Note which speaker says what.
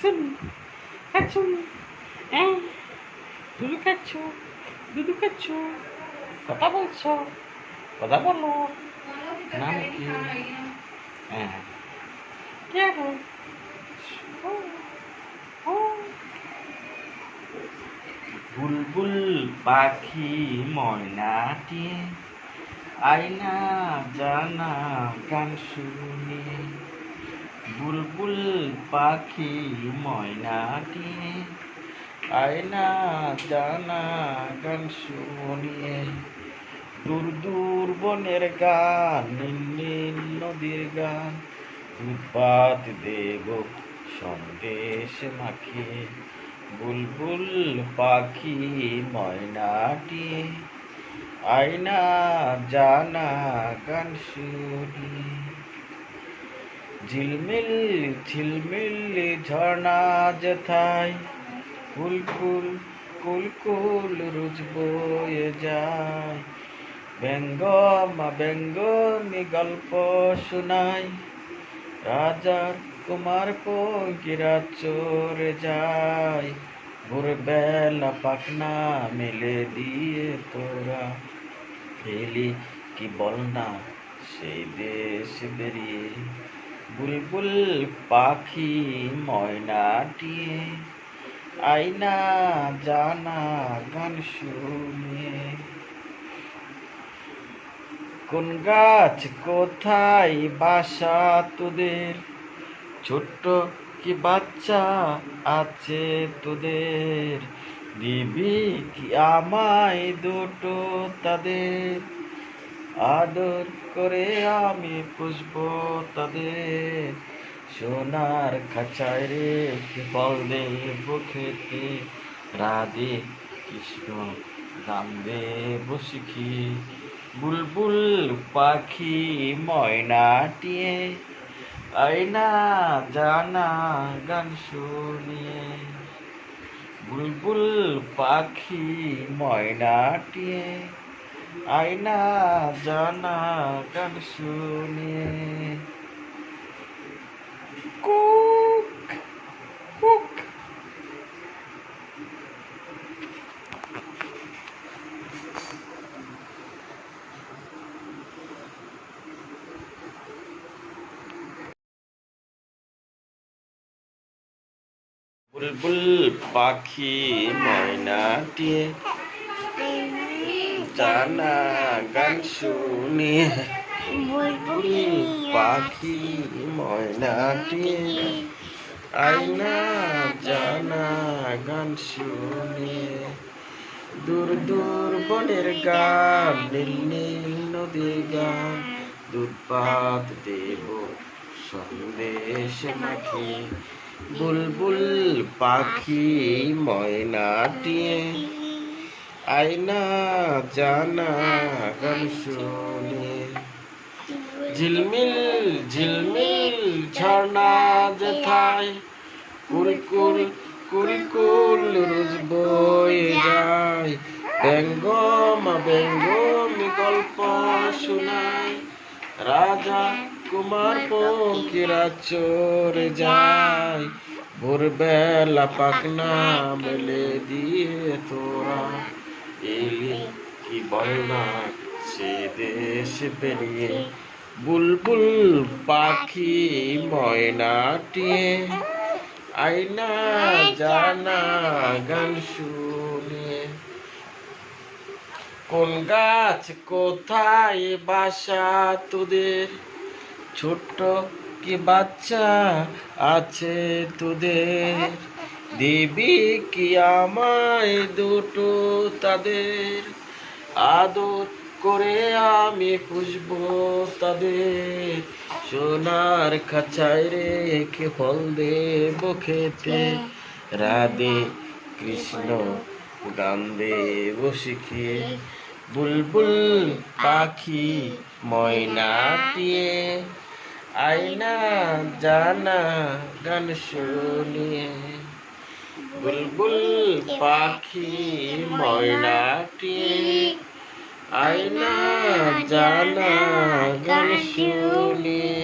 Speaker 1: খাচ্ছুন খাচ্ছুন হ্যাঁ দুধু খাচ্ছ দুধু খাচ্ছ কথা বলছো কথা বলো নাম কি হ্যাঁ কে গো ও ও বুলবুল পাখি ময়নাটি আয়না জানা গান শুনে বুলবুল পাখি ময়নাটি আয়না জানা গান শুনিয়ে দূর দূর বনের গান নীল নীল নদীর গান উৎপাত দেব সন্দেশ মাখিয়ে বুলবুল পাখি ময়নাটি আয়না জানা গান শুনিয়ে ঝিলমিল ঝিলমিল ঝর্ণা যেথায় কুলকুল কুলকুল রোজ বয়ে যায় ব্যঙ্গমি গল্প শোনায় রাজার কুমার পঙ্কিরা চরে যায় ভোরবেলা পাখনা মেলে দিয়ে তোরা এলি কি বল না সেই দেশ বেরিয়ে বুলবুল পাখি ময়নাটি আয়না জানা গান শুনিয়ে কোন গাছ কোথায় বাসা তোদের ছোট্ট কি বাচ্চা আছে তোদের দিবি কি আমায় দুটো তাদের আদর করে আমি পুষবো তাদের সোনার খাঁচায় রেখে ফল দেব খেতে রাধে কৃষ্ণ গান দেব শিখি বুলবুল পাখি ময়নাটিয়ে আয়না জানা গান শুনিয়ে বুলবুল পাখি ময়নাটিয়ে আয়না জানা গান শুনিয়ে কুক কুক বুলবুল পাখি ময়নাটি জানা গান শুনিয়ে বুলবুল পাখি ময়নাটি আয়না জানা গান শুনিয়ে দূর দূর বনের গান নীল নীল নদীর গান দুধপাত দেব সন্দেশ মাখি বুলবুল পাখি ময়নাটি আয়না জানা গান শুনিয়ে ঝিলমিল ঝিলমিল ঝর্ণা যেথায় কুলকুল কুলকুল রোজ বয়ে যায় ব্যঙ্গমি গল্প শোনায় রাজা কুমার পঙ্কিরা চরে যায় ভোরবেলা পাখনা মেলে দিয়ে তোরা এলি কি বল না সে দেশ বেরিয়ে বুলবুল পাখি ময়নাটি আয়না জানা গান শুনিয়ে কোন গাছ কোথায় বাসা তোদের ছোট্ট কি বাচ্চা আছে তোদের দিবি কি আমায় দুটো তাদের আদর করে আমি পুষবো তাদের সোনার খাঁচায় রেখে ফল দেব খেতে রাধে কৃষ্ণ গান দেব শিখিয়ে বুলবুল পাখি ময়নাটিয়ে আয়না জানা গান শুনিয়ে বুলবুল পাখি ময়নাটিয়ে আয়না জানা গান শুনিয়ে